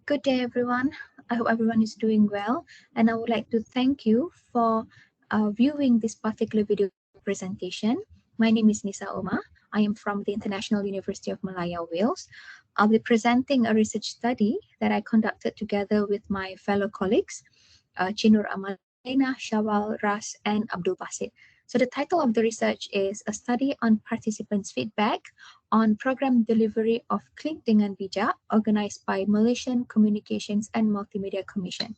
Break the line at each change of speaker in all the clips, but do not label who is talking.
Good day, everyone. I hope everyone is doing well, and I would like to thank you for viewing this particular video presentation. My name is Nisa Omar. I am from the International University of Malaya-Wales. I'll be presenting a research study that I conducted together with my fellow colleagues, Amalina, Shawal, Ras, and Abdul Basit. So the title of the research is a study on participants' feedback on program delivery of Klik Dengan Bijak, organized by Malaysian Communications and Multimedia Commission.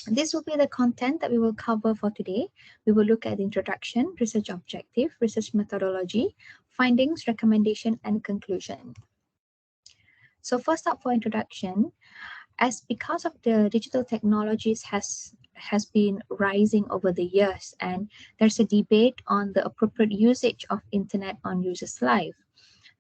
This will be the content that we will cover for today. We will look at the introduction, research objective, research methodology, findings, recommendation, and conclusion. So first up for introduction, because of the digital technologies has been rising over the years, and there's a debate on the appropriate usage of internet on users' life.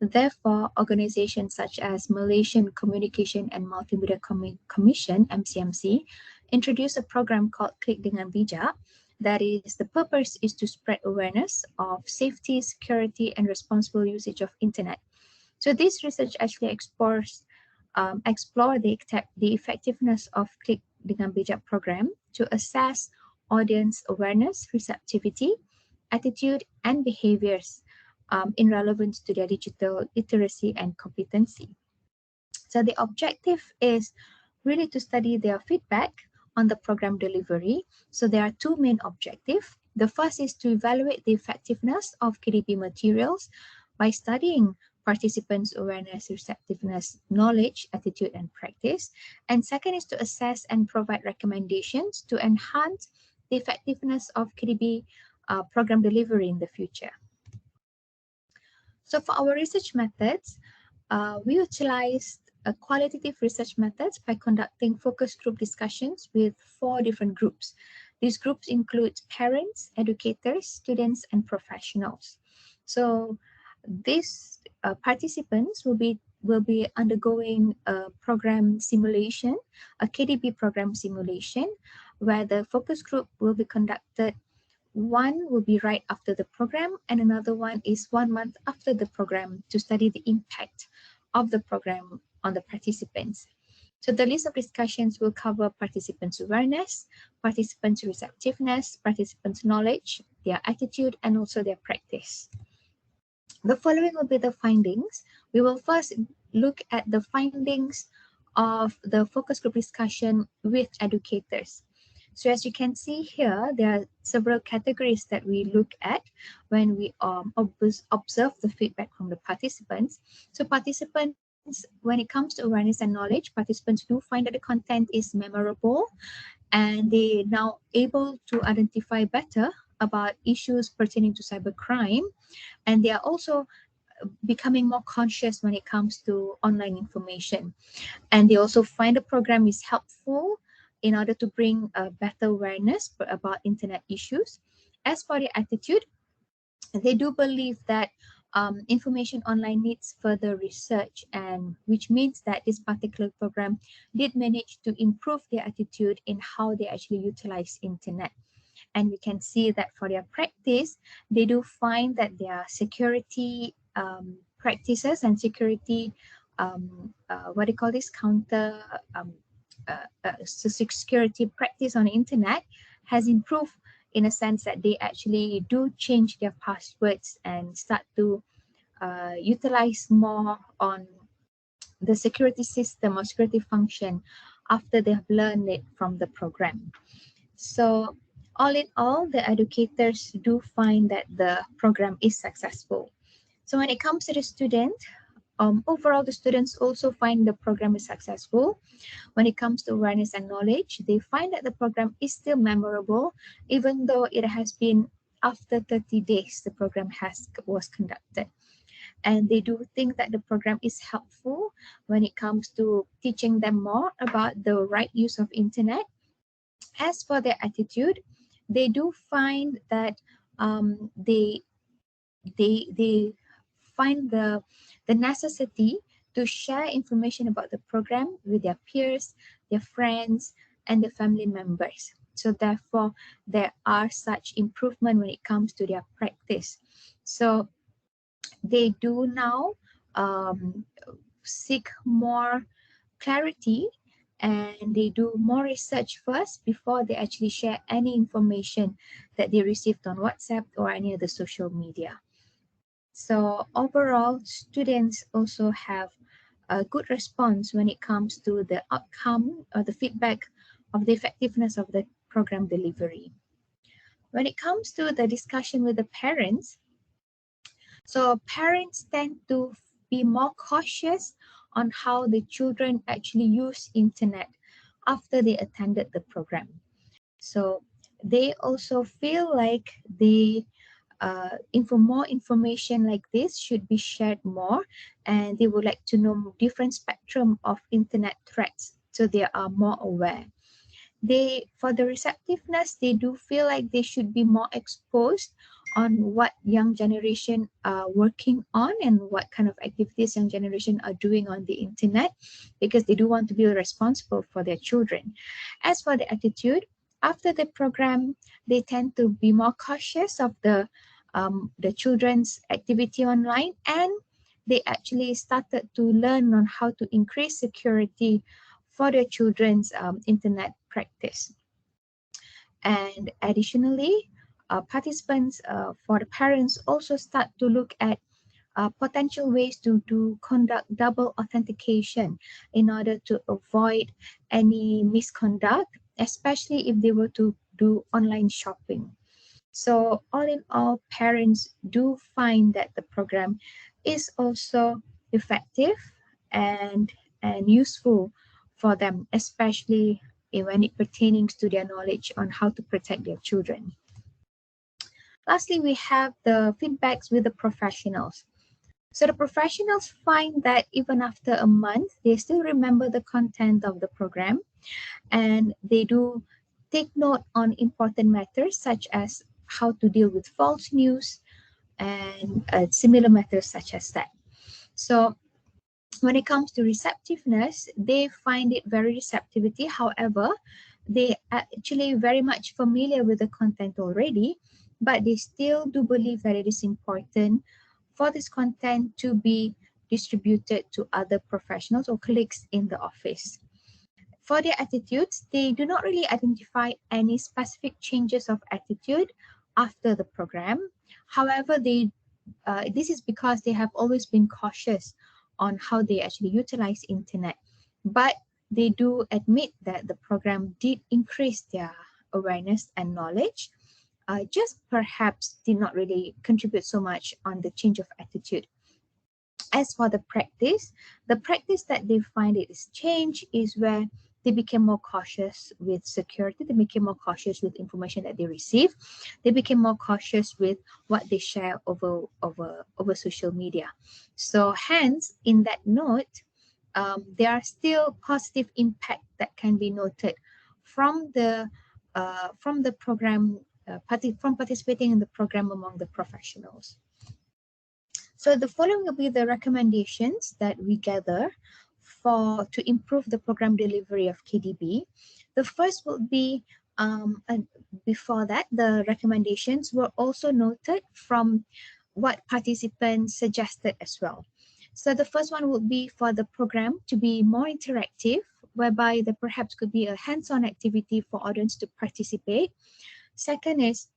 Therefore, organizations such as Malaysian Communication and Multimedia Commission, MCMC, introduced a program called Klik Dengan Bijak. That is, the purpose is to spread awareness of safety, security, and responsible usage of internet. So this research actually explore the effectiveness of Klik Dengan Bijak program to assess audience awareness, receptivity, attitude, and behaviors in relevance to their digital literacy and competency. So the objective is really to study their feedback on the program delivery. So there are two main objectives. The first is to evaluate the effectiveness of KDB materials by studying participants' awareness, receptiveness, knowledge, attitude, and practice. And second is to assess and provide recommendations to enhance the effectiveness of KDB program delivery in the future. So for our research methods, we utilized qualitative research methods by conducting focus group discussions with 4 different groups. These groups include parents, educators, students, and professionals. So these participants will be undergoing a program simulation, a KDB program simulation, where the focus group will be conducted. One will be right after the program, and another one is 1 month after the program to study the impact of the program on the participants. So the list of discussions will cover participants' awareness, participants' receptiveness, participants' knowledge, their attitude, and also their practice. The following will be the findings. We will first look at the findings of the focus group discussion with educators. So as you can see here, there are several categories that we look at when we observe the feedback from the participants. So participants, when it comes to awareness and knowledge, participants do find that the content is memorable, and they now able to identify better about issues pertaining to cybercrime, and they are also becoming more conscious when it comes to online information. And they also find the program is helpful in order to bring a better awareness about internet issues. As for the attitude, they do believe that information online needs further research, and which means that this particular program did manage to improve their attitude in how they actually utilize internet. And we can see that for their practice, they do find that their security practices and security, security practice on the internet has improved, in a sense that they actually do change their passwords and start to utilize more on the security system or security function after they have learned it from the program. So all in all, the educators do find that the program is successful. So when it comes to the student, overall, the students also find the program is successful. When it comes to awareness and knowledge, they find that the program is still memorable, even though it has been after 30 days the program was conducted. And they do think that the program is helpful when it comes to teaching them more about the right use of internet. As for their attitude, they do find that they find the necessity to share information about the program with their peers, their friends, and their family members. So therefore, there are such improvement when it comes to their practice. So they do now seek more clarity, and they do more research first before they actually share any information that they received on WhatsApp or any other social media. So overall, students also have a good response when it comes to the outcome or the feedback of the effectiveness of the program delivery. When it comes to the discussion with the parents, so parents tend to be more cautious on how the children actually use internet after they attended the program. So they also feel like more information like this should be shared more, and they would like to know different spectrum of internet threats so they are more aware. For the receptiveness, they do feel like they should be more exposed on what young generation are working on and what kind of activities young generation are doing on the internet, because they do want to be responsible for their children. As for the attitude, after the program, they tend to be more cautious of the children's activity online, and they actually started to learn on how to increase security for their children's internet practice. And additionally, participants for the parents also start to look at potential ways to conduct double authentication in order to avoid any misconduct, especially if they were to do online shopping. So all in all, parents do find that the program is also effective and useful for them, especially when it pertains to their knowledge on how to protect their children. Lastly, we have the feedbacks with the professionals. So the professionals find that even after a month, they still remember the content of the program, and they do take note on important matters such as how to deal with false news and similar matters such as that. So when it comes to receptiveness, they find it very receptivity. However, they are actually very much familiar with the content already, but they still do believe that it is important for this content to be distributed to other professionals or colleagues in the office. For their attitudes, they do not really identify any specific changes of attitude after the program. However, this is because they have always been cautious on how they actually utilize internet. But they do admit that the program did increase their awareness and knowledge, just perhaps did not really contribute so much on the change of attitude. As for the practice that they find it is change is where they became more cautious with security, they became more cautious with information that they receive, they became more cautious with what they share over social media. So hence, in that note, there are still positive impact that can be noted from the program, from participating in the program among the professionals. So the following will be the recommendations that we gather to improve the program delivery of KDB. The first will be, and before that, the recommendations were also noted from what participants suggested as well. So the first one would be for the program to be more interactive, whereby there perhaps could be a hands-on activity for audience to participate. Second is,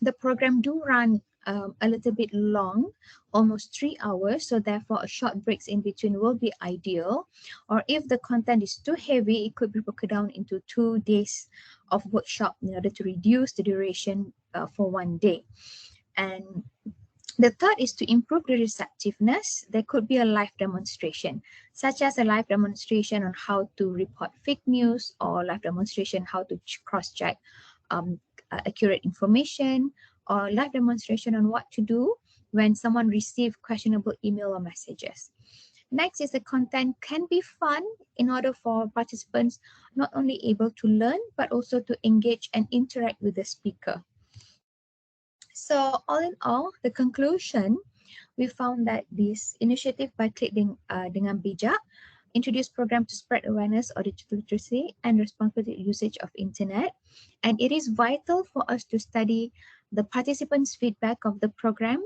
the program do run a little bit long, almost 3 hours, so therefore a short breaks in between will be ideal. Or if the content is too heavy, it could be broken down into 2 days of workshop in order to reduce the duration for 1 day. And the third is to improve the receptiveness. There could be a live demonstration, such as a live demonstration on how to report fake news, or live demonstration how to cross-check accurate information, or live demonstration on what to do when someone receives questionable email or messages. Next is the content can be fun in order for participants not only able to learn, but also to engage and interact with the speaker. So all in all, the conclusion, we found that this initiative by Klik Dengan Bijak introduced program to spread awareness of digital literacy and responsible usage of internet. And it is vital for us to study the participants' feedback of the program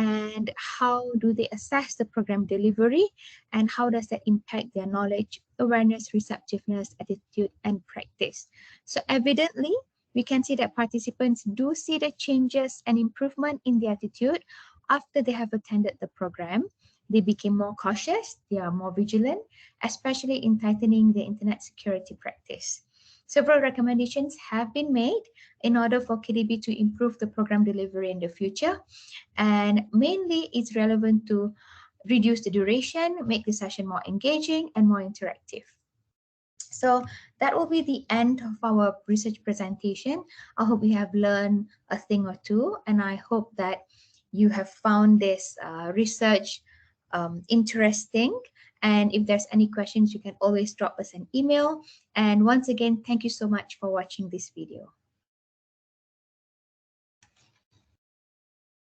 and how do they assess the program delivery, and how does that impact their knowledge, awareness, receptiveness, attitude, and practice. So evidently, we can see that participants do see the changes and improvement in their attitude after they have attended the program. They became more cautious, they are more vigilant, especially in tightening the internet security practice. Several recommendations have been made in order for KDB to improve the program delivery in the future, and mainly it's relevant to reduce the duration, make the session more engaging and more interactive. So that will be the end of our research presentation. I hope you have learned a thing or two, and I hope that you have found this research interesting. And if there's any questions, you can always drop us an email. And once again, thank you so much for watching this video.